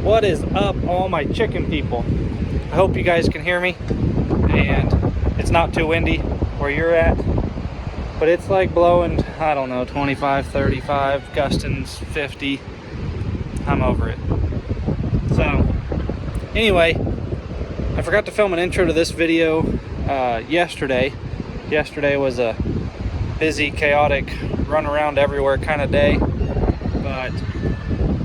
What is up, all my chicken people? I hope you guys can hear me and it's not too windy where you're at, but it's like blowing, I don't know, 25, 35, gusting 50. I'm over it. So anyway, I forgot to film an intro to this video yesterday. Yesterday was a busy, chaotic, run around everywhere kind of day, but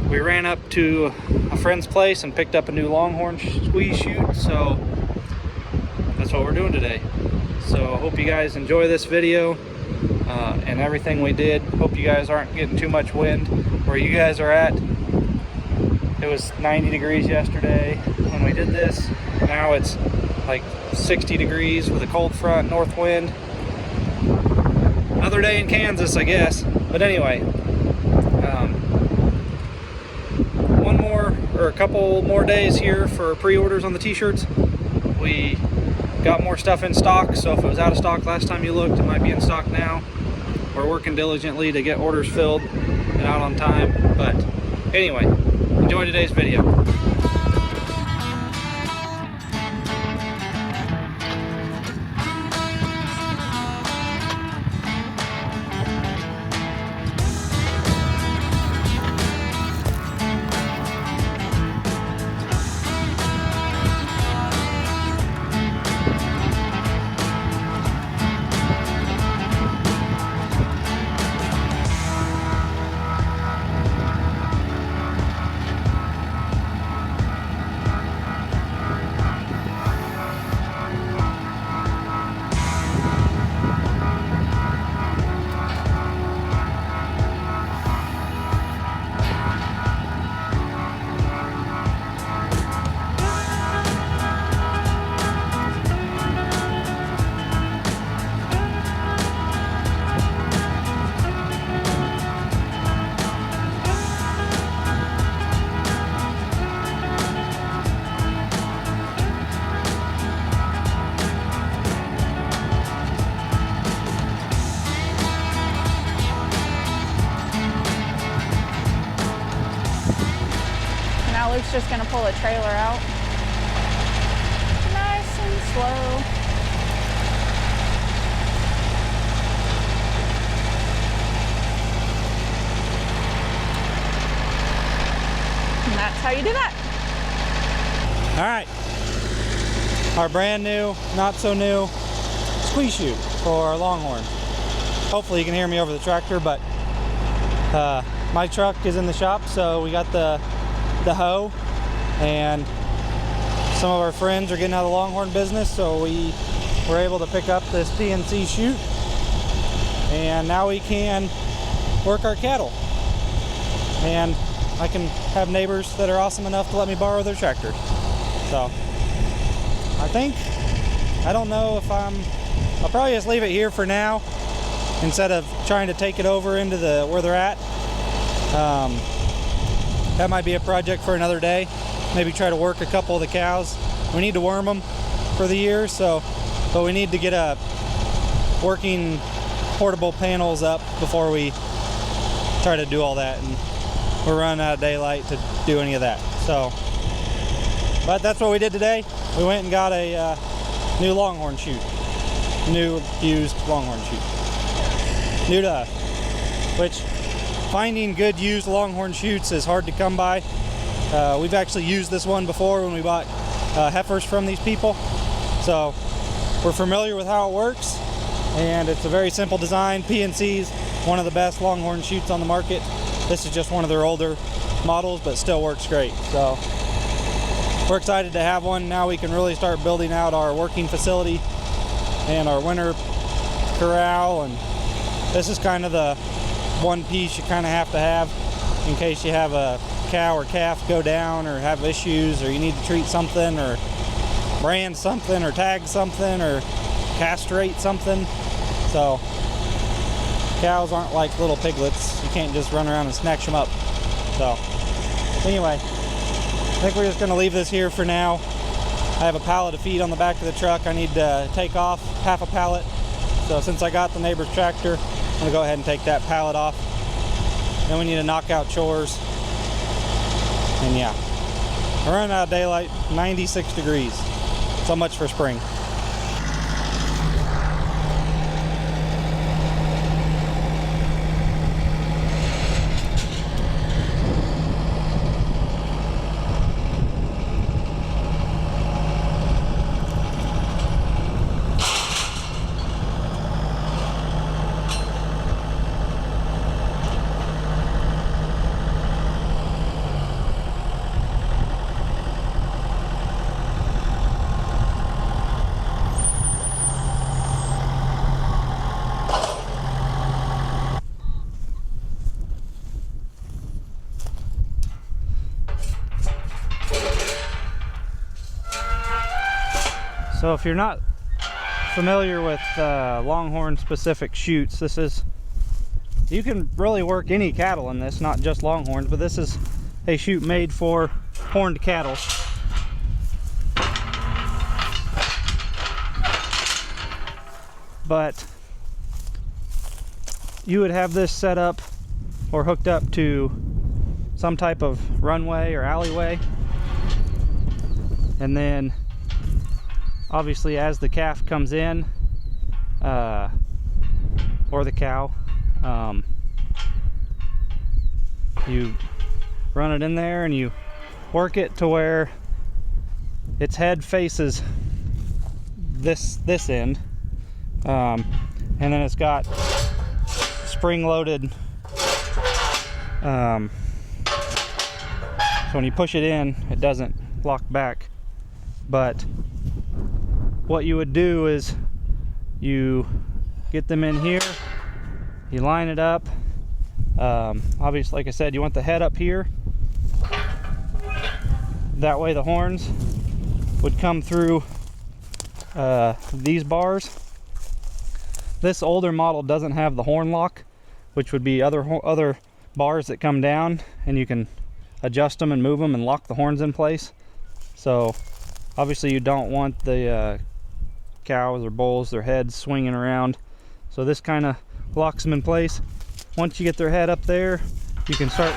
we ran up to a friend's place and picked up a new longhorn squeeze chute, so that's what we're doing today. So I hope you guys enjoy this video and everything we did. Hope you guys aren't getting too much wind where you guys are at. It was 90 degrees yesterday when we did this. Now it's like 60 degrees with a cold front, north wind. Another day in Kansas, I guess. But anyway, one more or a couple more days here for pre-orders on the t-shirts. We got more stuff in stock, so if it was out of stock last time you looked, it might be in stock now. We're working diligently to get orders filled and out on time. But anyway, enjoy today's video. Luke's just gonna pull a trailer out. Nice and slow. And that's how you do that. All right, our brand new, not so new squeeze chute for our longhorn. Hopefully you can hear me over the tractor, but my truck is in the shop, so we got the hoe, and some of our friends are getting out of the longhorn business, so we were able to pick up this PNC chute, and now we can work our cattle. And I can have neighbors that are awesome enough to let me borrow their tractor. So I don't know if I'll probably just leave it here for now instead of trying to take it over into where they're at. That might be a project for another day. Maybe try to work a couple of the cows. We need to worm them for the year, but we need to get a working portable panels up before we try to do all that. And we're running out of daylight to do any of that. So, but that's what we did today. We went and got a new longhorn chute, new used longhorn chute, new to us, which. Finding good used longhorn chutes is hard to come by. We've actually used this one before when we bought heifers from these people. So we're familiar with how it works, and it's a very simple design. PNC's one of the best longhorn chutes on the market. This is just one of their older models, but still works great. So we're excited to have one. Now we can really start building out our working facility and our winter corral, and this is kind of the one piece you kind of have to have in case you have a cow or calf go down or have issues, or you need to treat something or brand something or tag something or castrate something. So cows aren't like little piglets. You can't just run around and snatch them up. So anyway, I think we're just going to leave this here for now. I have a pallet of feed on the back of the truck I need to take off, half a pallet. So since I got the neighbor's tractor, I'm going to go ahead and take that pallet off. Then we need to knock out chores. And yeah, We're running out of daylight, 96 degrees. So much for spring. So if you're not familiar with longhorn specific chutes, you can really work any cattle in this, not just longhorns, but this is a chute made for horned cattle. But you would have this set up or hooked up to some type of runway or alleyway, and then obviously as the calf comes in, or the cow, you run it in there and you work it to where its head faces this end, and then it's got spring-loaded, so when you push it in, it doesn't lock back. But what you would do is you get them in here, you line it up. Obviously, like I said, you want the head up here. That way the horns would come through these bars. This older model doesn't have the horn lock, which would be other bars that come down, and you can adjust them and move them and lock the horns in place. So obviously you don't want the cows or bulls, their heads swinging around. So this kind of locks them in place. Once you get their head up there, you can start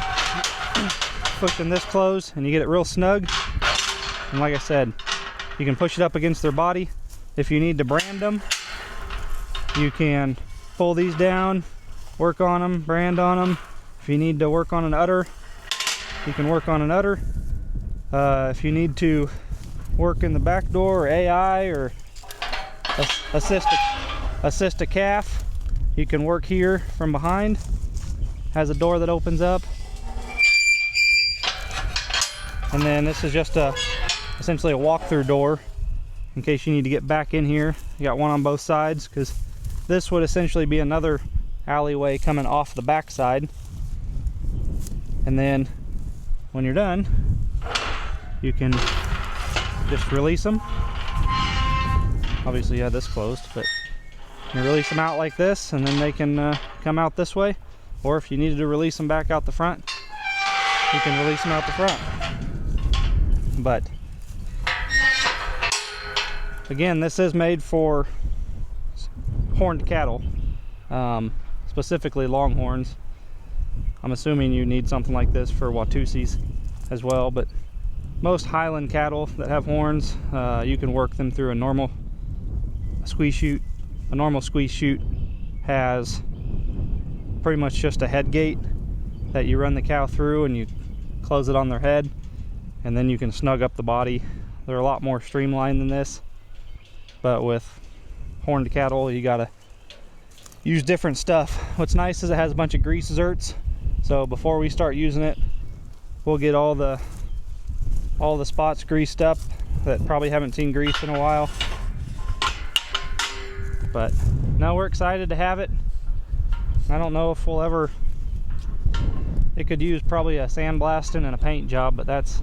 pushing this closed and you get it real snug. And like I said, you can push it up against their body. If you need to brand them, you can pull these down, work on them, brand on them. If you need to work on an udder, you can work on an udder. If you need to work in the back door or AI or assist a calf, you can work here from behind. Has a door that opens up, and then this is just essentially a walk-through door in case you need to get back in here. You got one on both sides, because this would essentially be another alleyway coming off the back side. And then when you're done, you can just release them. Obviously you have this closed, but you release them out like this, and then they can come out this way. Or if you needed to release them back out the front, you can release them out the front. But again, this is made for horned cattle, specifically longhorns. I'm assuming you need something like this for Watusis as well, but most highland cattle that have horns, you can work them through a normal squeeze chute. A normal squeeze chute has pretty much just a head gate that you run the cow through, and you close it on their head, and then you can snug up the body. They're a lot more streamlined than this, but with horned cattle you gotta use different stuff. What's nice is it has a bunch of grease zerts, so before we start using it, we'll get all the spots greased up that probably haven't seen grease in a while. But no, we're excited to have it. I don't know if we'll ever, it could use probably a sandblasting and a paint job, but that's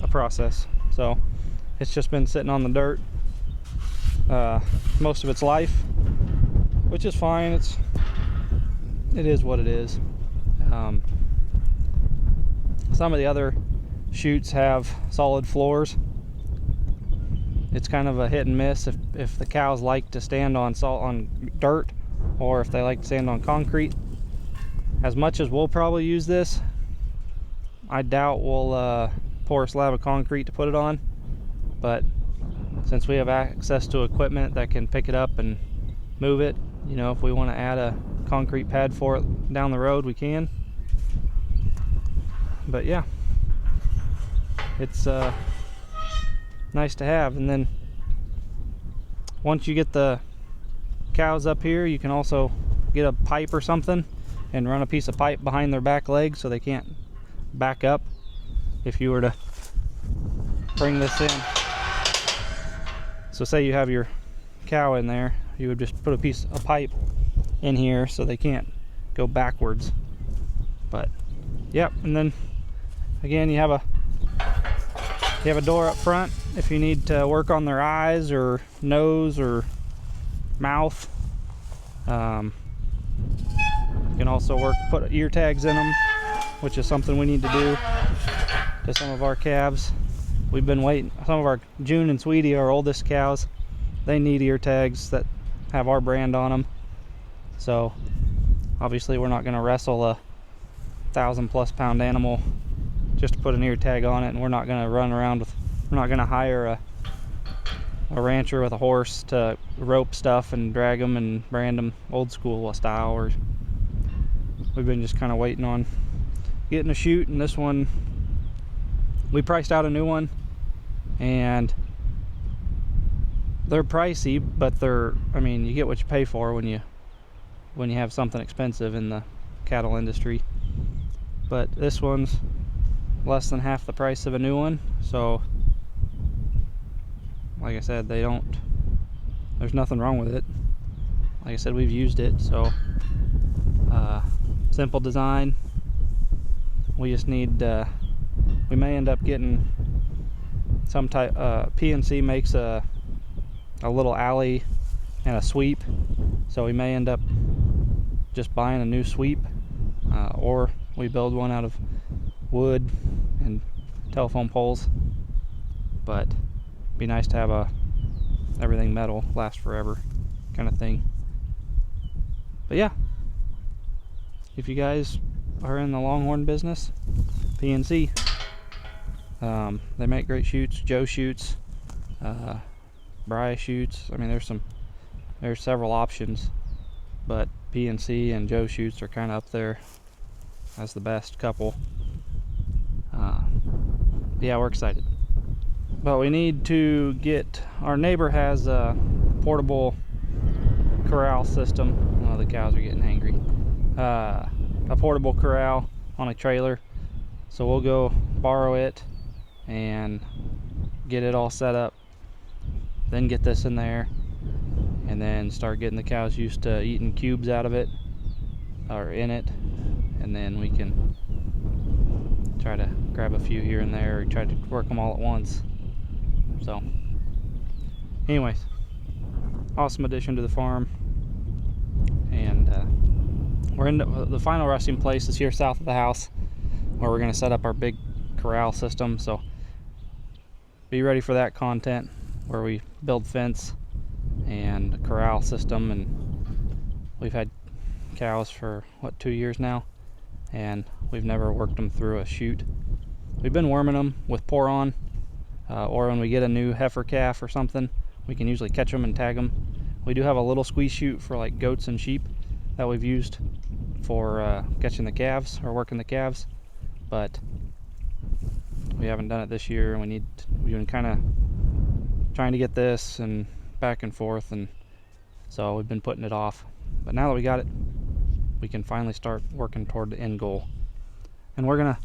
a process. So it's just been sitting on the dirt most of its life, which is fine. It is what it is. Some of the other chutes have solid floors. It's kind of a hit and miss if the cows like to stand on dirt, or if they like to stand on concrete. As much as we'll probably use this, I doubt we'll pour a slab of concrete to put it on, but since we have access to equipment that can pick it up and move it, you know, if we want to add a concrete pad for it down the road, we can. But yeah, it's nice to have. And then once you get the cows up here, you can also get a pipe or something and run a piece of pipe behind their back legs so they can't back up if you were to bring this in. So say you have your cow in there, you would just put a piece of pipe in here so they can't go backwards. But yep, and then again you have a door up front if you need to work on their eyes or nose or mouth. You can also put ear tags in them, which is something we need to do to some of our calves. We've been waiting. Some of our June and Sweetie, our oldest cows, they need ear tags that have our brand on them. So obviously we're not going to wrestle a 1,000+ pound animal just to put an ear tag on it, and we're not going to run around with, we're not going to hire a rancher with a horse to rope stuff and drag them and brand them old school style. Or we've been just kind of waiting on getting a chute, and this one we priced out a new one, and they're pricey, but they're, I mean, you get what you pay for when you have something expensive in the cattle industry. But this one's less than half the price of a new one, so like I said, there's nothing wrong with it. Like I said, we've used it, so simple design. We just need we may end up getting some type, PNC makes a little alley and a sweep, so we may end up just buying a new sweep, or we build one out of wood and telephone poles. But it'd be nice to have everything metal, last forever kind of thing. But yeah, if you guys are in the longhorn business, PNC, they make great chutes. Joe chutes, Bry chutes. I mean, there's several options, but PNC and Joe chutes are kind of up there as the best couple. Yeah, we're excited. But we need to get, our neighbor has a portable corral system. Oh, the cows are getting angry. A portable corral on a trailer. So we'll go borrow it and get it all set up, then get this in there, and then start getting the cows used to eating cubes out of it, or in it, and then we can try to grab a few here and there, or try to work them all at once. So anyways, awesome addition to the farm. And we're in the final resting place is here south of the house, where we're going to set up our big corral system. So be ready for that content, where we build fence and a corral system. And we've had cows for what, 2 years now, and we've never worked them through a chute. We've been worming them with pour on, or when we get a new heifer calf or something, we can usually catch them and tag them. We do have a little squeeze chute for like goats and sheep that we've used for catching the calves or working the calves, but we haven't done it this year, and we've been kind of trying to get this and back and forth, and so we've been putting it off. But now that we got it, we can finally start working toward the end goal. And we're gonna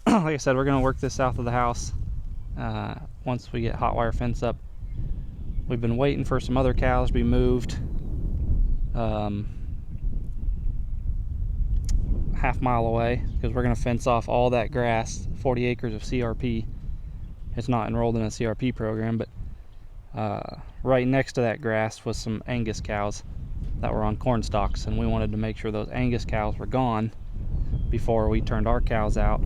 like I said, we're gonna work this south of the house once we get hot wire fence up. We've been waiting for some other cows to be moved half-mile away, because we're going to fence off all that grass, 40 acres of CRP. It's not enrolled in a CRP program, but right next to that grass was some Angus cows that were on corn stalks, and we wanted to make sure those Angus cows were gone before we turned our cows out,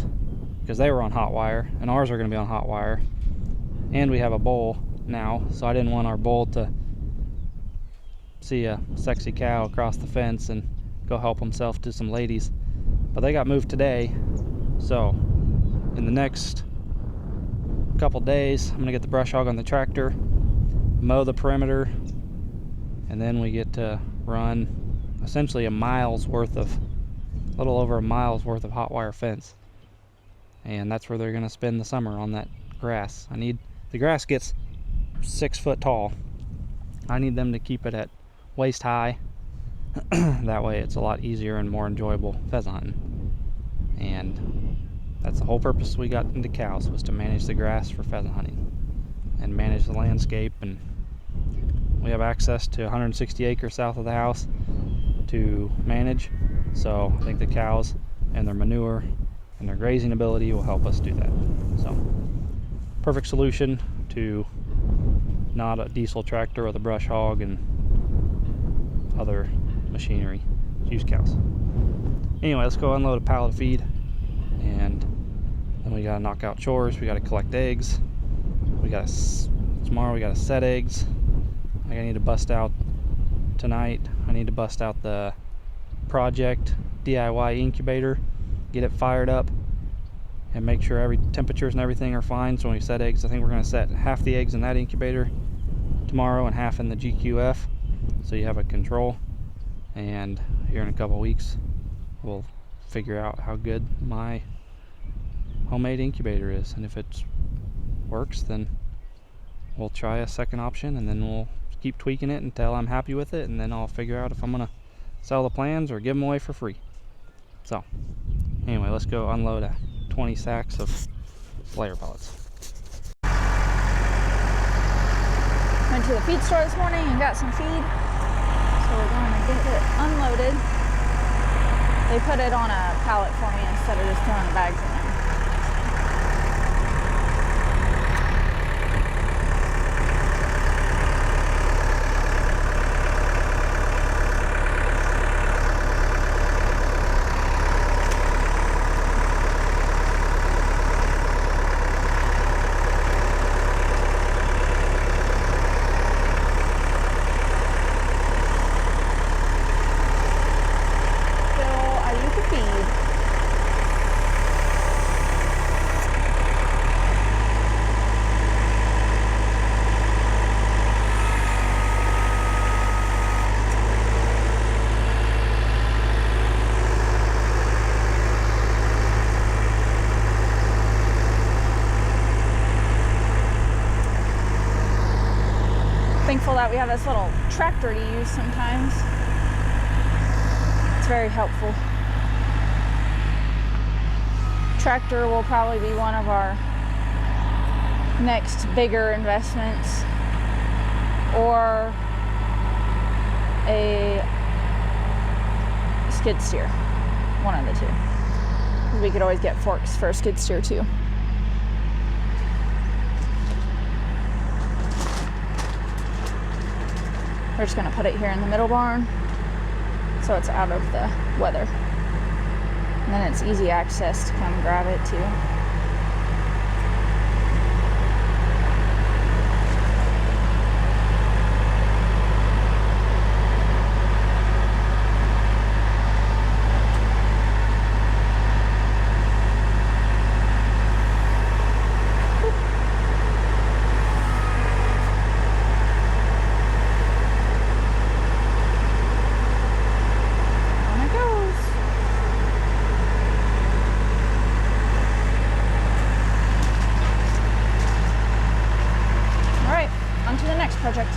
because they were on hot wire, and ours are going to be on hot wire. And we have a bull now, so I didn't want our bull to see a sexy cow across the fence and go help himself to some ladies. But they got moved today, so in the next couple days, I'm gonna get the brush hog on the tractor, mow the perimeter, and then we get to run essentially a little over a mile's worth of hot wire fence. And that's where they're gonna spend the summer, on that grass. The grass gets 6 foot tall. I need them to keep it at waist high. That way it's a lot easier and more enjoyable pheasant hunting. And that's the whole purpose we got into cows, was to manage the grass for pheasant hunting and manage the landscape. And we have access to 160 acres south of the house to manage, so I think the cows and their manure and their grazing ability will help us do that. So perfect solution to not a diesel tractor with a brush hog and other machinery. Use cows. Anyway, let's go unload a pallet of feed, and then we gotta knock out chores. We gotta collect eggs. Tomorrow we gotta set eggs. I need to bust out tonight. I need to bust out the project DIY incubator, get it fired up, and make sure every temperatures and everything are fine. So when we set eggs, I think we're going to set half the eggs in that incubator tomorrow and half in the GQF, so you have a control. And here in a couple weeks, we'll figure out how good my homemade incubator is, and if it works, then we'll try a second option, and then we'll keep tweaking it until I'm happy with it, and then I'll figure out if I'm gonna sell the plans or give them away for free. So anyway, let's go unload 20 sacks of layer pellets. Went to the feed store this morning and got some feed, so we're going to get it unloaded. They put it on a pallet for me instead of just throwing the bags in there. Thankful that we have this little tractor to use sometimes. It's very helpful. Tractor will probably be one of our next bigger investments, or a skid steer, one of the two. We could always get forks for a skid steer too. We're just gonna put it here in the middle barn so it's out of the weather. And then it's easy access to come grab it too. Project.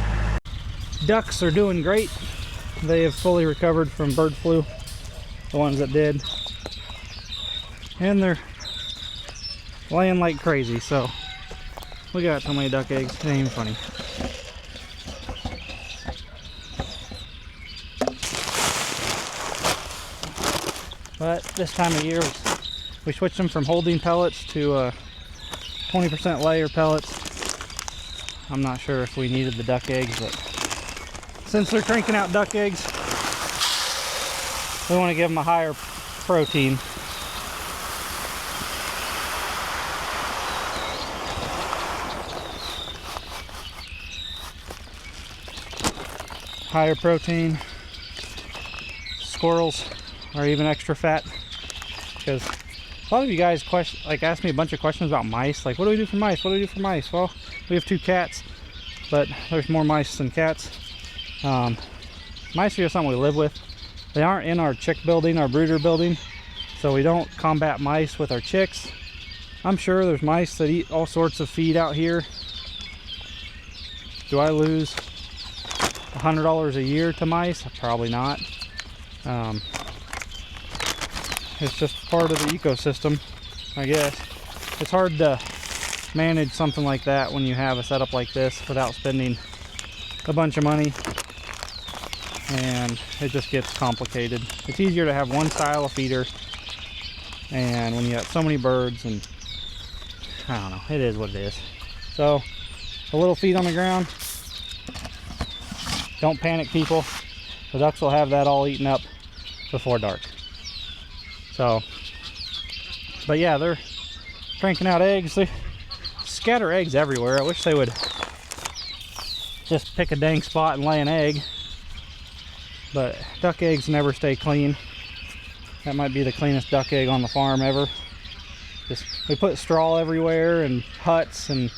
Ducks are doing great. They have fully recovered from bird flu, the ones that did, and they're laying like crazy. So we got so many duck eggs, it ain't even funny. But this time of year we switched them from holding pellets to 20% layer pellets. I'm not sure if we needed the duck eggs, but since they're cranking out duck eggs, we want to give them a higher protein. Higher protein. Squirrels are even extra fat because A lot of you guys ask me a bunch of questions about mice. Like, what do we do for mice? What do we do for mice? Well, we have 2 cats, but there's more mice than cats. Mice are just something we live with. They aren't in our chick building, our brooder building, so we don't combat mice with our chicks. I'm sure there's mice that eat all sorts of feed out here. Do I lose $100 a year to mice? Probably not. It's just part of the ecosystem, I guess. It's hard to manage something like that when you have a setup like this without spending a bunch of money, and it just gets complicated. It's easier to have one style of feeder, and when you got so many birds, and I don't know, it is what it is. So a little feed on the ground. Don't panic, people. The ducks will have that all eaten up before dark. So, but yeah, they're cranking out eggs. They scatter eggs everywhere. I wish they would just pick a dang spot and lay an egg. But duck eggs never stay clean. That might be the cleanest duck egg on the farm ever. We put straw everywhere and huts and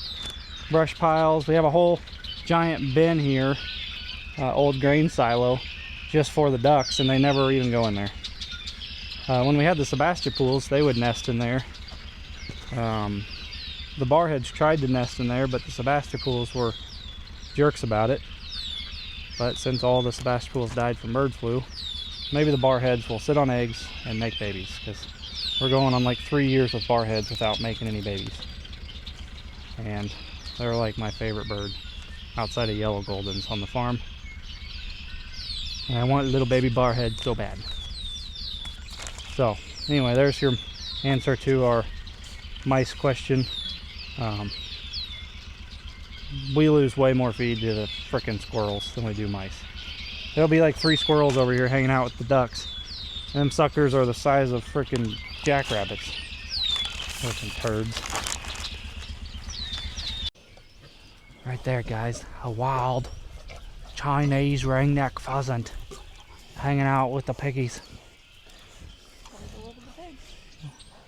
brush piles. We have a whole giant bin here, old grain silo, just for the ducks, and they never even go in there. When we had the Sebastopools, they would nest in there. The barheads tried to nest in there, but the Sebastopools were jerks about it. But since all the Sebastopools died from bird flu, maybe the barheads will sit on eggs and make babies, because we're going on like 3 years with barheads without making any babies. And they're like my favorite bird outside of yellow goldens on the farm. And I want a little baby barhead so bad. So anyway, there's your answer to our mice question. We lose way more feed to the frickin' squirrels than we do mice. There'll be like 3 squirrels over here hanging out with the ducks. And them suckers are the size of frickin' jackrabbits. Those some turds. Right there, guys, a wild Chinese ringneck pheasant hanging out with the piggies.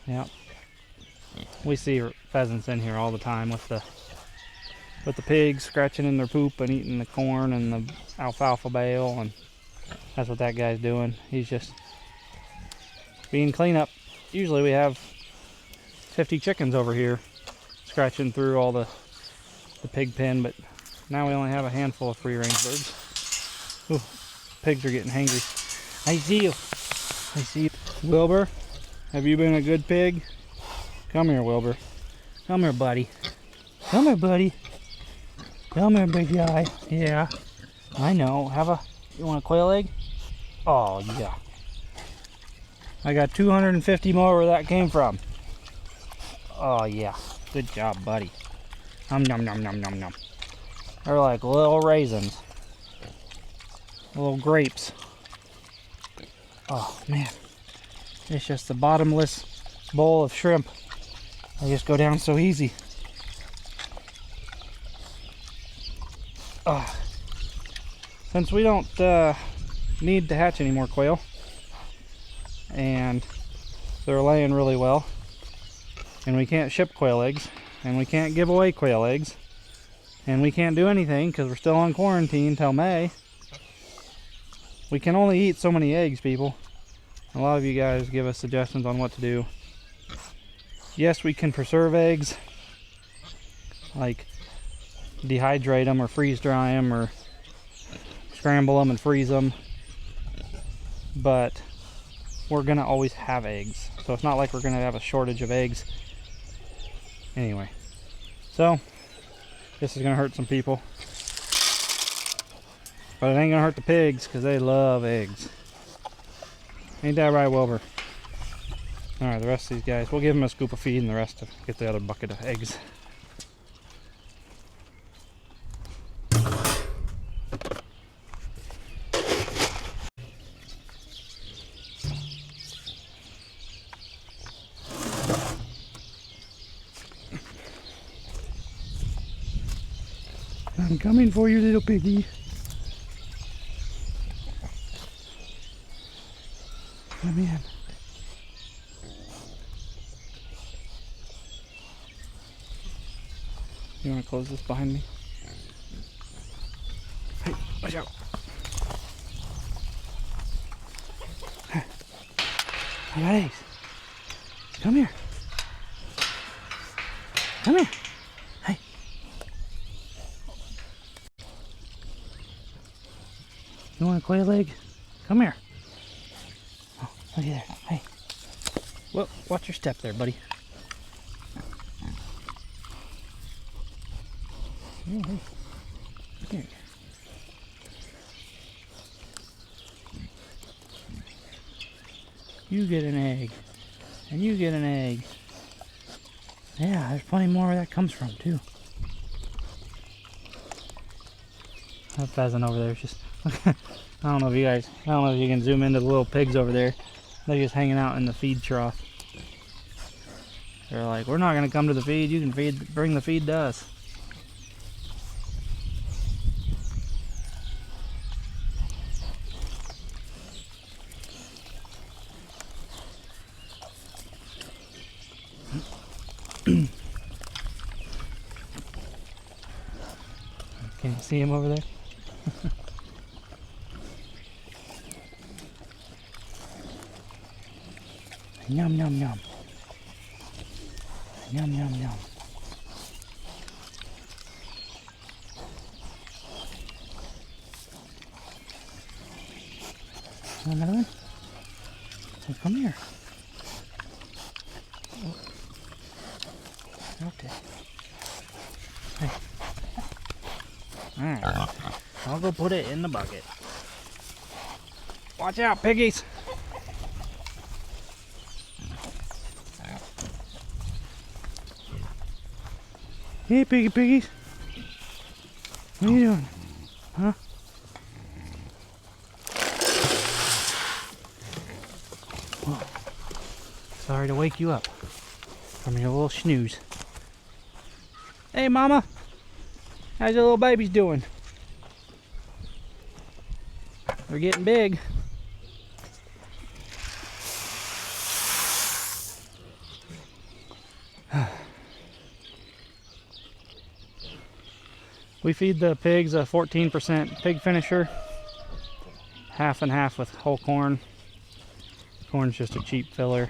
Yep. We see pheasants in here all the time with the pigs scratching in their poop and eating the corn and the alfalfa bale, and that's what that guy's doing. He's just being cleanup. Usually we have 50 chickens over here scratching through all the pig pen, but now we only have a handful of free-range birds. Ooh, pigs are getting hangry. I see you. I see you. Wilbur, have you been a good pig? Come here, Wilbur. Come here, buddy. Come here, buddy. Come here, big guy. Yeah, I know. You want a quail egg? Oh, yeah. I got 250 more where that came from. Oh, yeah. Good job, buddy. Nom nom nom nom nom nom. They're like little raisins. Little grapes. Oh, man. It's just a bottomless bowl of shrimp. They just go down so easy. Since we don't need to hatch any more quail, and they're laying really well, and we can't ship quail eggs, and we can't give away quail eggs, and we can't do anything because we're still on quarantine till May, we can only eat so many eggs, people. A lot of you guys give us suggestions on what to do. Yes, we can preserve eggs, like dehydrate them or freeze dry them or scramble them and freeze them, but we're gonna always have eggs, so it's not like we're gonna have a shortage of eggs anyway. So this is gonna hurt some people, but it ain't gonna hurt the pigs because they love eggs. Ain't that right, Wilbur? All right, the rest of these guys, we'll give them a scoop of feed and the rest to get the other bucket of eggs. I'm coming for you, little piggy. Come in. You want to close this behind me? Hey, watch out. I got eggs. Come here. Come here. Hey. You want a quail egg? Come here. Oh, look at there. Hey. Well, watch your step there, buddy. Hey, hey. Here. You get an egg. And you get an egg. Yeah, there's plenty more where that comes from, too. That pheasant over there is just... I don't know if you can zoom into the little pigs over there. They're just hanging out in the feed trough. They're like, we're not going to come to the feed. You can bring the feed to us. Can you see him over there? Yum, yum, yum. Yum, yum, yum. Another one? So come here. Oh. Okay. Hey. Alright. I'll go put it in the bucket. Watch out, piggies! Hey, piggies. What are you doing? Huh? Whoa. Sorry to wake you up from your little snooze. Hey, Mama. How's your little babies doing? They're getting big. We feed the pigs a 14% pig finisher, half and half with whole corn. Corn's just a cheap filler.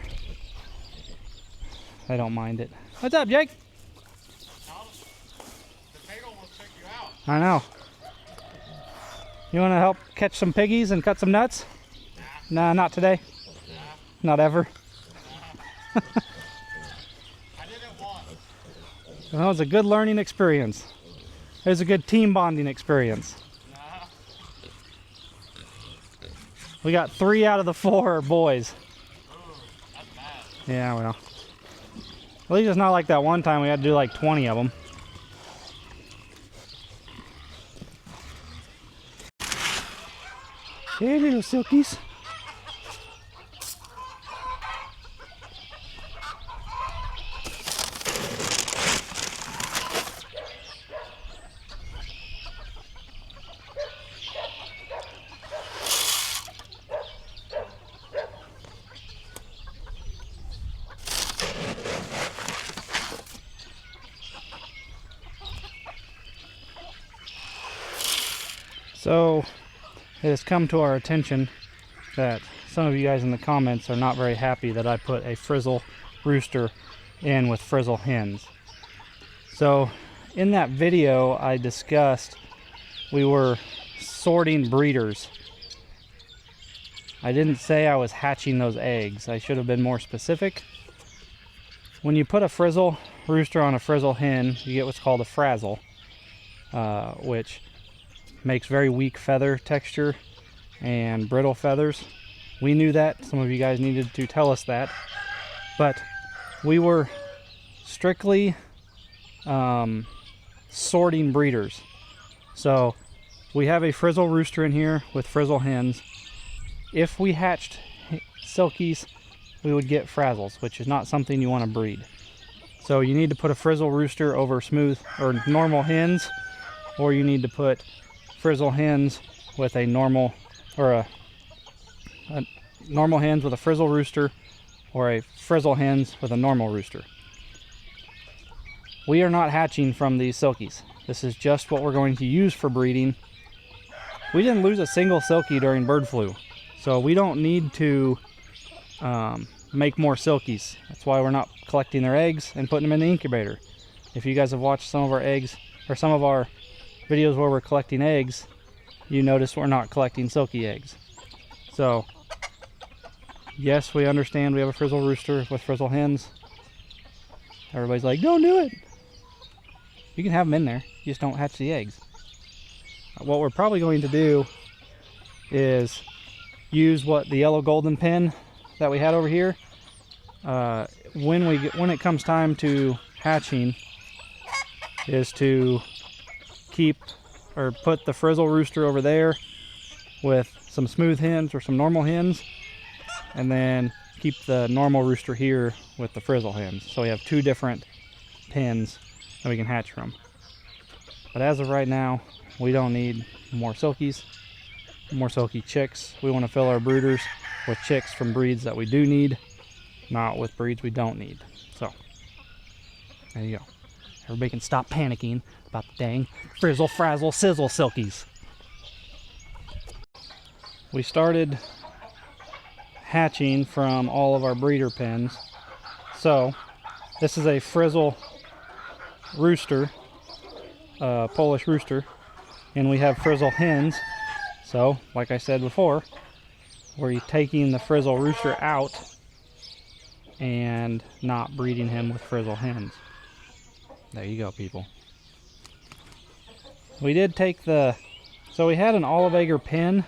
I don't mind it. What's up, Jake? The pig almost took you out. I know. You want to help catch some piggies and cut some nuts? Nah, not today. Not ever. I didn't want. Well, it was a good learning experience. It was a good team bonding experience. We got 3 out of the 4 boys. That's bad. Yeah, well. At least it's not like that one time we had to do like 20 of them. Hey, little silkies. So it has come to our attention that some of you guys in the comments are not very happy that I put a frizzle rooster in with frizzle hens. So in that video I discussed we were sorting breeders. I didn't say I was hatching those eggs. I should have been more specific. When you put a frizzle rooster on a frizzle hen, you get what's called a frazzle, which makes very weak feather texture and brittle feathers. We knew that. Some of you guys needed to tell us that. But we were strictly sorting breeders. So we have a frizzle rooster in here with frizzle hens. If we hatched silkies, we would get frazzles, which is not something you want to breed. So you need to put a frizzle rooster over smooth or normal hens, or you need to put frizzle hens with a normal, or a normal hens with a frizzle rooster, or a frizzle hens with a normal rooster. we are not hatching from these silkies. This is just what we're going to use for breeding. We didn't lose a single silkie during bird flu, so we don't need to make more silkies. That's why we're not collecting their eggs and putting them in the incubator. If you guys have watched some of our eggs, or some of our videos where we're collecting eggs, you notice we're not collecting silky eggs. So, yes, we understand we have a frizzle rooster with frizzle hens. Everybody's like, don't do it. You can have them in there, you just don't hatch the eggs. What we're probably going to do is use what the yellow golden pen that we had over here. When it comes time to hatching, is to keep or put the frizzle rooster over there with some smooth hens or some normal hens, and then keep the normal rooster here with the frizzle hens. So we have two different pens that we can hatch from. But as of right now, we don't need more silkies, more silky chicks. We want to fill our brooders with chicks from breeds that we do need, not with breeds we don't need. So there you go. Everybody can stop panicking about the dang frizzle, frazzle, sizzle silkies. We started hatching from all of our breeder pens. So this is a frizzle rooster, Polish rooster, and we have frizzle hens. So like I said before, we're taking the frizzle rooster out and not breeding him with frizzle hens. There you go, people. We did take so we had an olive egger pen,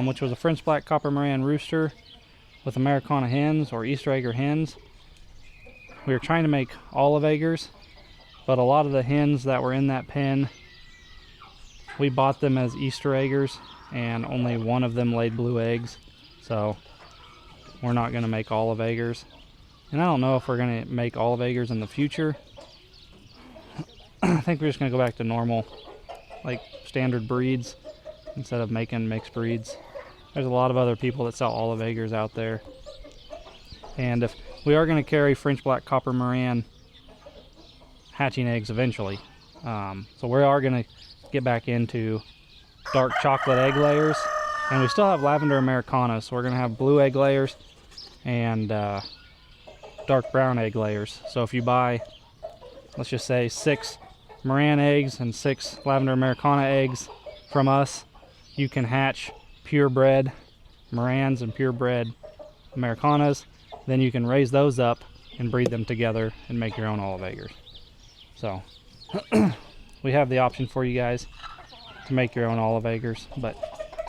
which was a French black copper Moran rooster with Americana hens or Easter egger hens. We were trying to make olive eggers, but a lot of the hens that were in that pen, we bought them as Easter eggers, and only one of them laid blue eggs. So we're not going to make olive eggers. And I don't know if we're going to make olive eggers in the future. I think we're just going to go back to normal, like standard breeds, instead of making mixed breeds. There's a lot of other people that sell olive eggers out there. And if we are going to carry French black copper Moran hatching eggs eventually. So we are going to get back into dark chocolate egg layers. And we still have lavender Americana, so we're going to have blue egg layers and dark brown egg layers. So if you buy, let's just say 6 Moran eggs and 6 lavender Americana eggs from us, you can hatch purebred Morans and purebred Americanas. Then you can raise those up and breed them together and make your own olive eggers. So we have the option for you guys to make your own olive eggers, but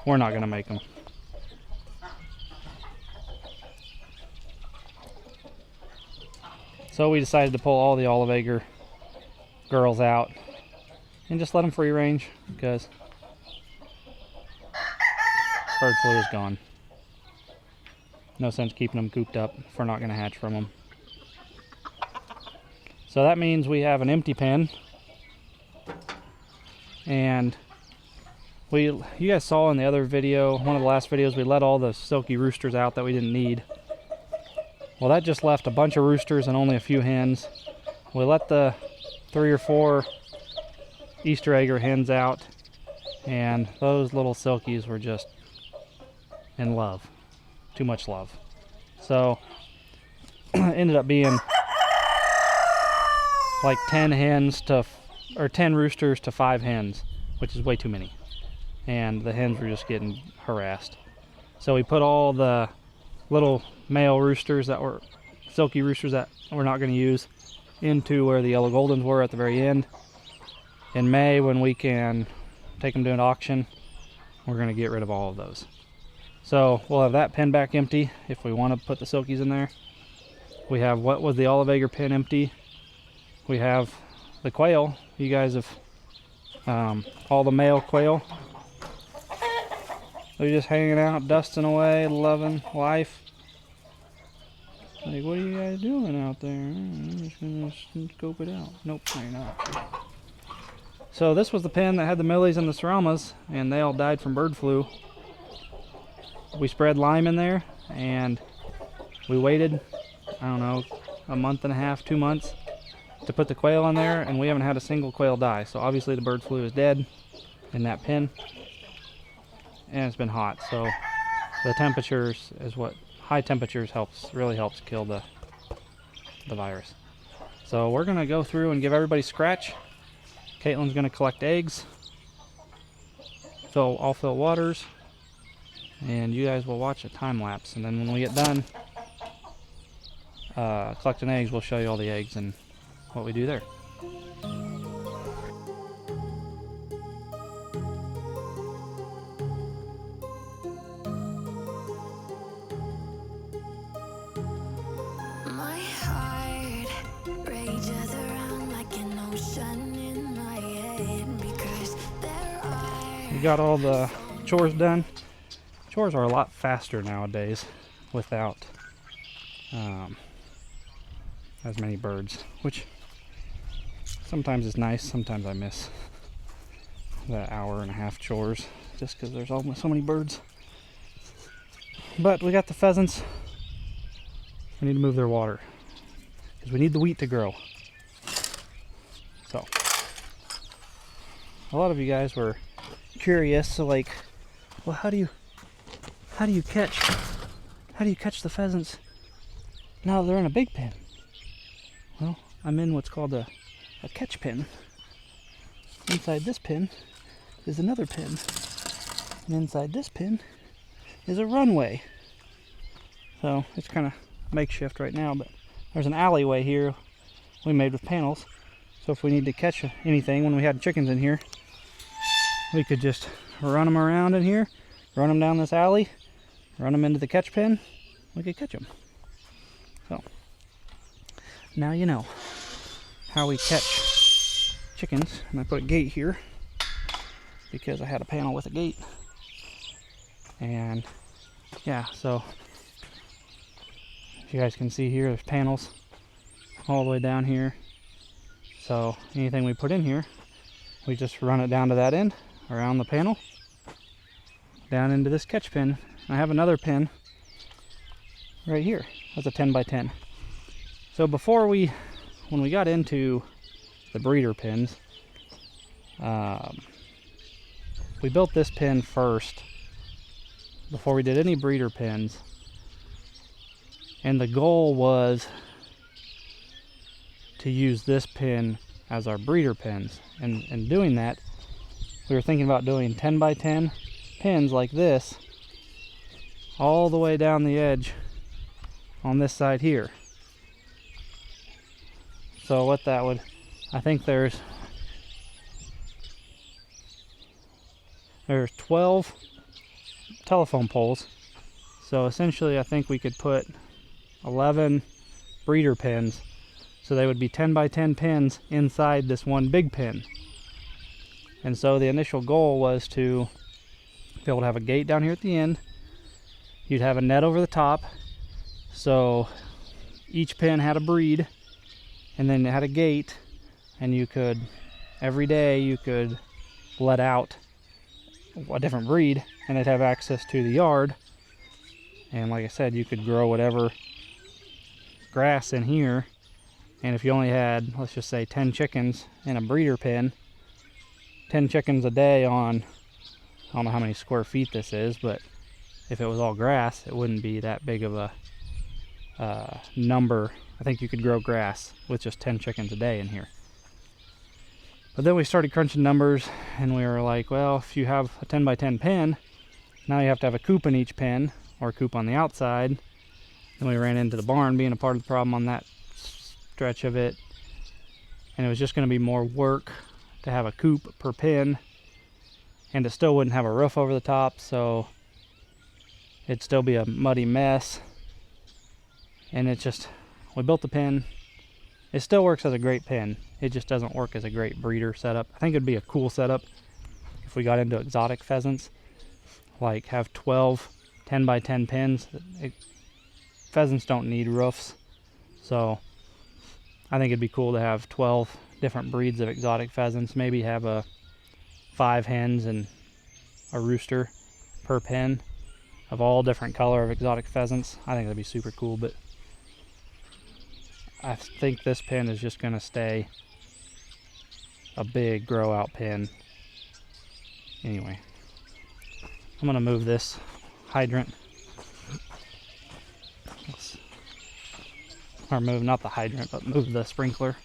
we're not going to make them. So we decided to pull all the olive egger girls out and just let them free range, because bird flu is gone. No sense keeping them cooped up if we're not going to hatch from them. So that means we have an empty pen, and you guys saw in the other video, one of the last videos, we let all the silky roosters out that we didn't need. Well, that just left a bunch of roosters and only a few hens. We let the 3 or 4 Easter egger hens out, and those little silkies were just in love. Too much love. So ended up being like 10 roosters to 5 hens, which is way too many. And the hens were just getting harassed. So we put all the little male roosters that were silky roosters that we're not going to use into where the yellow goldens were at the very end. In May, when we can take them to an auction, we're going to get rid of all of those. So we'll have that pen back empty if we want to put the silkies in there. We have what was the olive egger pen empty. We have the quail. You guys have all the male quail. They're just hanging out, dusting away, loving life. Like, what are you guys doing out there? I'm just gonna scope it out. Nope, you're not. So this was the pen that had the millies and the seramas, and they all died from bird flu. We spread lime in there, and we waited, I don't know, a month and a half, 2 months, to put the quail in there, and we haven't had a single quail die. So obviously the bird flu is dead in that pen, and it's been hot. So the temperatures is what, high temperatures really helps kill the virus. So we're gonna go through and give everybody scratch. Caitlin's gonna collect eggs, I'll fill waters, and you guys will watch a time lapse. And then when we get done collecting eggs, we'll show you all the eggs and what we do there. My heart rages around like an ocean in my head because there are. We got all the chores done. Chores are a lot faster nowadays without as many birds, which sometimes is nice. Sometimes I miss the hour-and-a-half chores just because there's almost so many birds. But we got the pheasants. We need to move their water because we need the wheat to grow. So a lot of you guys were curious, so like, well, how do you catch the pheasants now they're in a big pen? Well, I'm in what's called a catch pen. Inside this pen is another pen, and inside this pen is a runway. So it's kind of makeshift right now, but there's an alleyway here we made with panels, so if we need to catch anything, when we had chickens in here, we could just run them around in here, run them down this alley, run them into the catch pen, we could catch them. So now you know how we catch chickens. And I put a gate here because I had a panel with a gate. And yeah, so if you guys can see here, there's panels all the way down here. So anything we put in here, we just run it down to that end, around the panel, down into this catch pen. I have another pen right here. That's a 10 by 10. So before when we got into the breeder pens, we built this pen first before we did any breeder pens, and the goal was to use this pen as our breeder pens. And doing that, we were thinking about doing 10 by 10 pins like this all the way down the edge on this side here. So what that would, I think there's 12 telephone poles. So essentially I think we could put 11 breeder pins, so they would be 10 by 10 pins inside this one big pin. And so the initial goal was to be able to have a gate down here at the end. You'd have a net over the top, so each pen had a breed, and then it had a gate, and you could, every day you could let out a different breed, and they'd have access to the yard. And like I said, you could grow whatever grass in here. And if you only had, let's just say 10 chickens in a breeder pen, 10 chickens a day on, I don't know how many square feet this is, but if it was all grass, it wouldn't be that big of a number. I think you could grow grass with just 10 chickens a day in here. But then we started crunching numbers, and we were like, well, if you have a 10 by 10 pen, now you have to have a coop in each pen, or a coop on the outside. Then we ran into the barn being a part of the problem on that stretch of it, and it was just going to be more work to have a coop per pen, and it still wouldn't have a roof over the top, so it'd still be a muddy mess. And it's just, we built the pen. It still works as a great pen. It just doesn't work as a great breeder setup. I think it'd be a cool setup if we got into exotic pheasants, like have 12 10 by 10 pens. Pheasants don't need roofs, so I think it'd be cool to have 12 different breeds of exotic pheasants. Maybe have 5 hens and a rooster per pen of all different color of exotic pheasants. I think that'd be super cool, but I think this pen is just gonna stay a big grow out pen. Anyway, I'm gonna move this hydrant. Or move, not the hydrant, but move the sprinkler.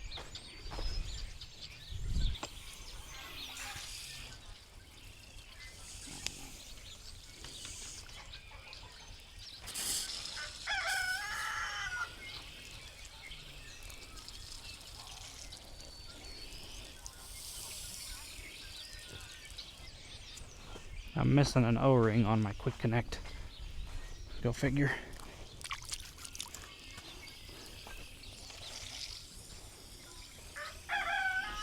I'm missing an O-ring on my quick connect. Go figure.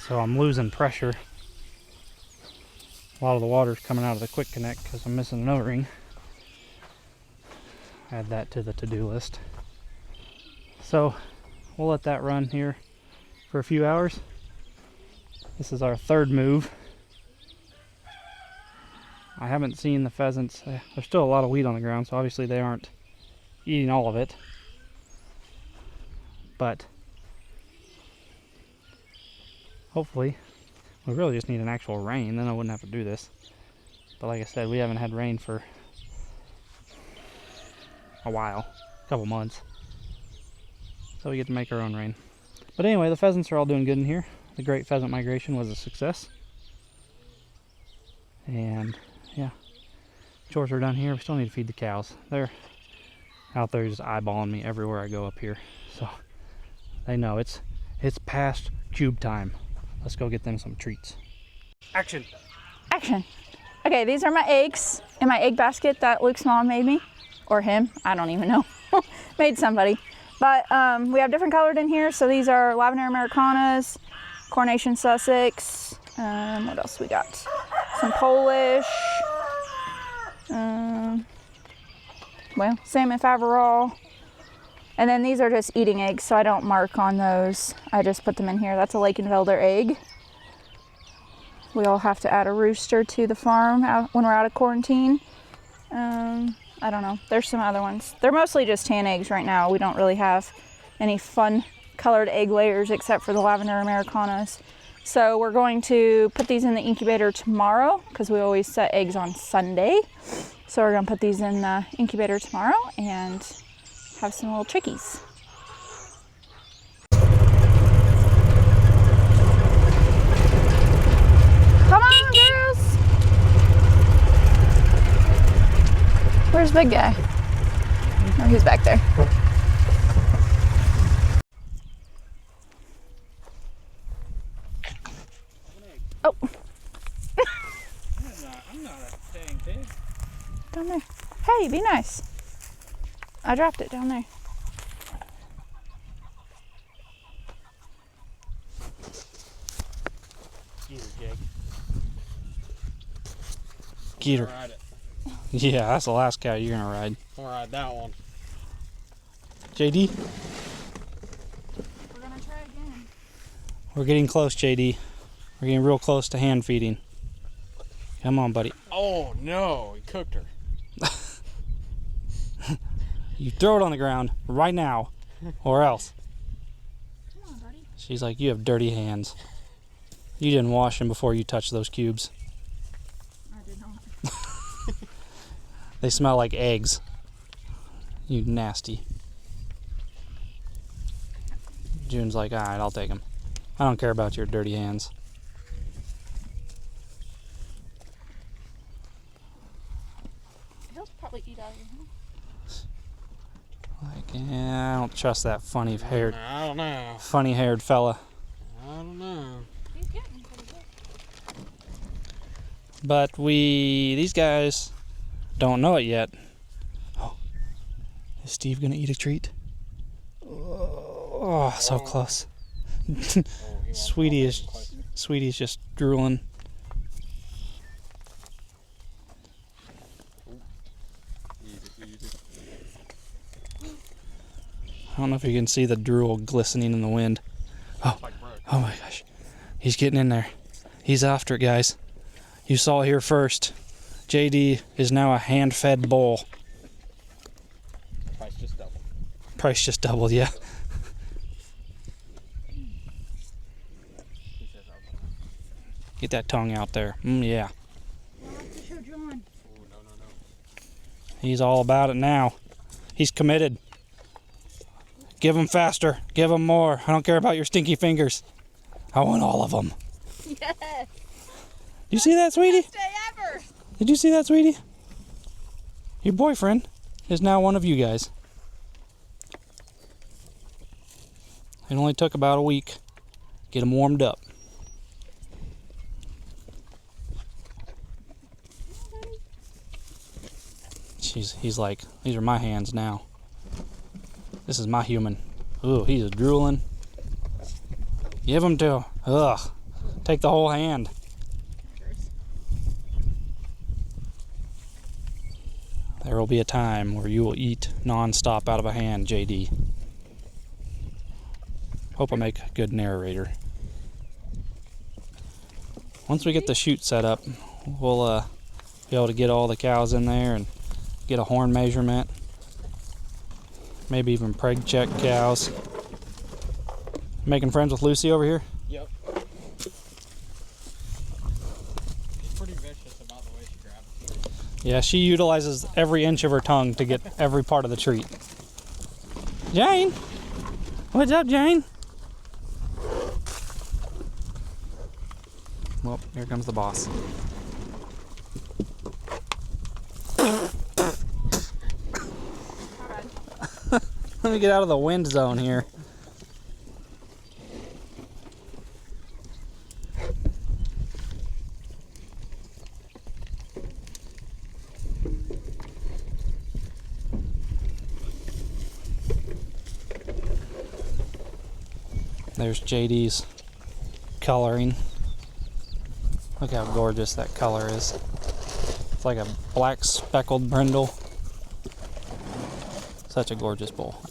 So I'm losing pressure. A lot of the water's coming out of the quick connect because I'm missing an O-ring. Add that to the to-do list. So we'll let that run here for a few hours. This is our third move. I haven't seen the pheasants. There's still a lot of wheat on the ground, so obviously they aren't eating all of it. But hopefully, we really just need an actual rain, then I wouldn't have to do this. But like I said, we haven't had rain for a while, a couple months. So we get to make our own rain. But anyway, the pheasants are all doing good in here. The great pheasant migration was a success. And yeah, chores are done here. We still need to feed the cows. They're out there just eyeballing me everywhere I go up here. So they know it's past cube time. Let's go get them some treats. Action. Action. Okay, these are my eggs in my egg basket that Luke's mom made me. Or him, I don't even know. Made somebody. But we have different colored in here. So these are Lavender Americanas, Coronation Sussex. What else we got? Some Polish. Well, Salmon Faverolles. And then these are just eating eggs, so I don't mark on those. I just put them in here. That's a Lakenvelder egg. We all have to add a rooster to the farm when we're out of quarantine. I don't know. There's some other ones. They're mostly just tan eggs right now. We don't really have any fun colored egg layers except for the Lavender Americanas. So we're going to put these in the incubator tomorrow because we always set eggs on Sunday. So we're going to put these in the incubator tomorrow and have some little chickies. Come on, girls! Where's Big Guy? Oh, he's back there. Oh! I'm not a dang pig. Down there. Hey, be nice. I dropped it down there. Get her, Jake. Get her. Ride it. Yeah, that's the last cow you're gonna ride. I'll ride that one. JD? We're gonna try again. We're getting close, JD. We're getting real close to hand feeding. Come on, buddy. Oh no, he cooked her. You throw it on the ground right now, or else. Come on, buddy. She's like, you have dirty hands. You didn't wash them before you touched those cubes. I did not. They smell like eggs. You nasty. June's like, all right, I'll take them. I don't care about your dirty hands. He'll probably eat out of your hand. Like, I don't trust that funny-haired fella. I don't know. He's getting pretty good. But these guys don't know it yet. Oh, is Steve gonna eat a treat? Oh, so close. Sweetie is just drooling. I don't know if you can see the drool glistening in the wind. Oh my gosh. He's getting in there. He's after it, guys. You saw it here first. JD is now a hand-fed bull. Price just doubled. Price just doubled, yeah. Get that tongue out there. Yeah. I'll have to show John. Oh, no. He's all about it now. He's committed. Give him faster. Give him more. I don't care about your stinky fingers. I want all of them. Yes. You see that, sweetie? Best day ever. Did you see that, sweetie? Your boyfriend is now one of you guys. It only took about a week. Get him warmed up. He's like, these are my hands now. This is my human. Ooh, he's drooling. Give him to him. Ugh. Take the whole hand. There will be a time where you will eat non-stop out of a hand, JD. Hope I make a good narrator. Once we get the chute set up, we'll be able to get all the cows in there and get a horn measurement. Maybe even preg check cows. Making friends with Lucy over here? Yep. She's pretty vicious about the way she grabs it. Yeah, she utilizes every inch of her tongue to get every part of the treat. Jane! What's up, Jane? Well, here comes the boss. Let me get out of the wind zone here. There's JD's coloring. Look how gorgeous that color is. It's like a black speckled brindle. Such a gorgeous bull.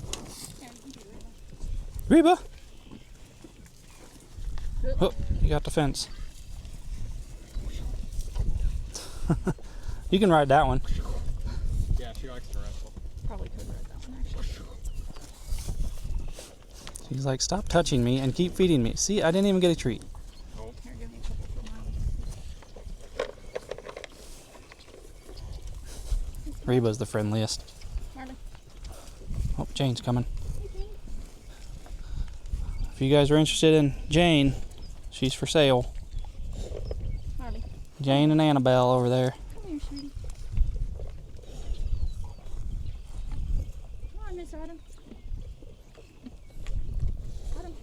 Reba! Oh, you got the fence. You can ride that one. Yeah, she likes to wrestle. Probably could ride that one actually. She's like, stop touching me and keep feeding me. See, I didn't even get a treat. Here, give me a couple for Marley. Reba's the friendliest. Marley. Oh, Jane's coming. If you guys are interested in Jane, she's for sale. Marley. Jane and Annabelle over there. Come here, sweetie. Come on, Miss Autumn. Autumn.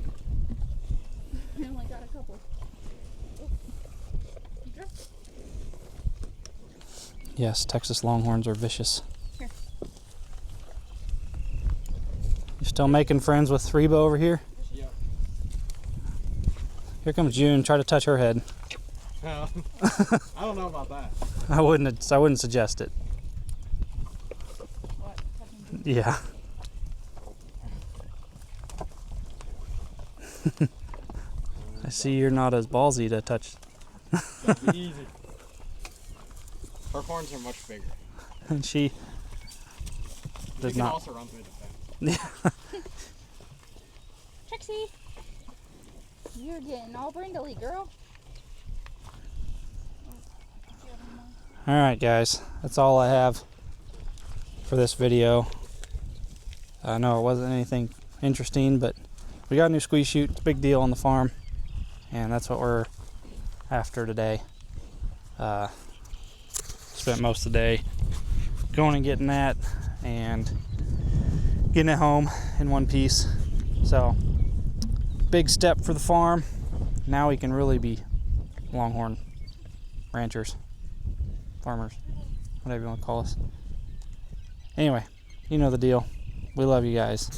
I only got a couple. Oh. Here. Yes, Texas Longhorns are vicious. Here. You still making friends with Reba over here? Yep. Here comes June. Try to touch her head. I don't know about that. I wouldn't suggest it. What? Yeah. I see you're not as ballsy to touch. Easy. Her horns are much bigger. And she You does can not. also run through the fence. Trixie. You're getting all brindly, girl. Alright guys, that's all I have for this video. I know it wasn't anything interesting, but we got a new squeeze chute. It's a big deal on the farm, and that's what we're after today. Spent most of the day going and getting that and getting it home in one piece. So, big step for the farm. Now we can really be longhorn ranchers, farmers, whatever you want to call us. Anyway, you know the deal. We love you guys.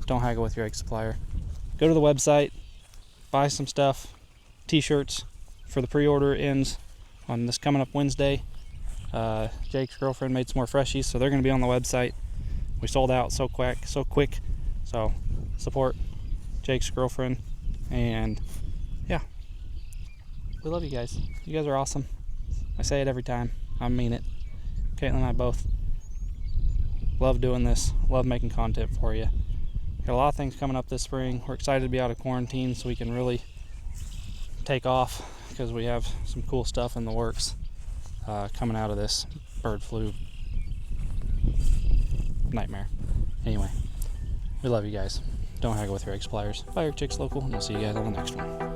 Don't haggle with your egg supplier. Go to the website, buy some stuff. T-shirts for the pre-order ends on this coming up Wednesday. Jake's girlfriend made some more freshies, so they're going to be on the website. We sold out so quick. So support Jake's girlfriend, and yeah, we love you guys. You guys are awesome. I say it every time. I mean it. Caitlin and I both love doing this. Love making content for you. Got a lot of things coming up this spring. We're excited to be out of quarantine so we can really take off because we have some cool stuff in the works coming out of this bird flu nightmare. Anyway, we love you guys. Don't haggle with your egg suppliers. Buy your chicks local, and we'll see you guys on the next one.